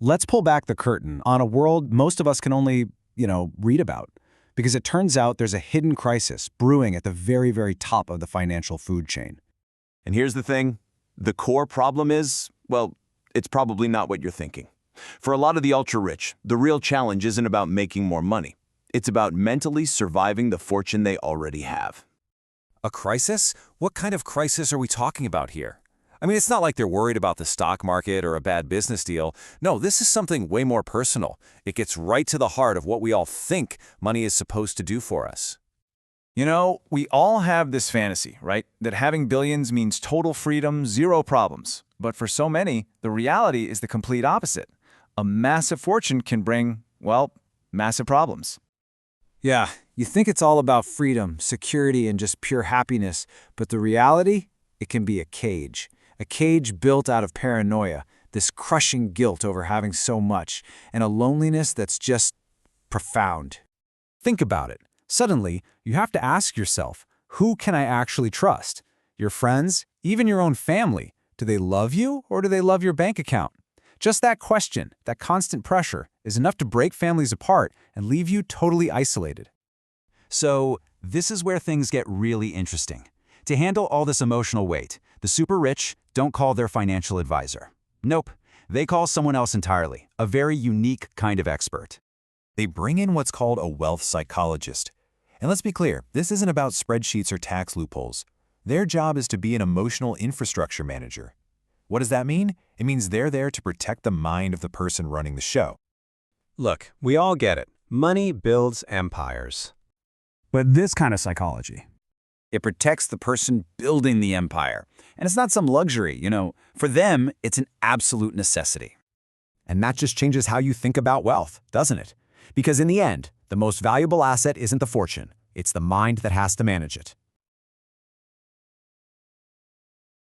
Let's pull back the curtain on a world most of us can only, read about. Because it turns out there's a hidden crisis brewing at the very, very top of the financial food chain. And here's the thing. The core problem is, well, it's probably not what you're thinking. For a lot of the ultra-rich, the real challenge isn't about making more money. It's about mentally surviving the fortune they already have. A crisis? What kind of crisis are we talking about here? I mean, it's not like they're worried about the stock market or a bad business deal. No, this is something way more personal. It gets right to the heart of what we all think money is supposed to do for us. We all have this fantasy, right? That having billions means total freedom, zero problems. But for so many, the reality is the complete opposite. A massive fortune can bring, massive problems. Yeah, you think it's all about freedom, security, and just pure happiness, but the reality? It can be a cage. A cage built out of paranoia, this crushing guilt over having so much, and a loneliness that's just profound. Think about it. Suddenly, you have to ask yourself, who can I actually trust? Your friends? Even your own family? Do they love you, or do they love your bank account? Just that question, that constant pressure, is enough to break families apart and leave you totally isolated. So, this is where things get really interesting. To handle all this emotional weight, the super rich don't call their financial advisor. Nope, they call someone else entirely, a very unique kind of expert. They bring in what's called a wealth psychologist. And let's be clear, this isn't about spreadsheets or tax loopholes. Their job is to be an emotional infrastructure manager. What does that mean? It means they're there to protect the mind of the person running the show. Look, we all get it. Money builds empires. But this kind of psychology, It protects the person building the empire. And it's not some luxury, For them, it's an absolute necessity. And that just changes how you think about wealth, doesn't it? Because in the end, the most valuable asset isn't the fortune. It's the mind that has to manage it.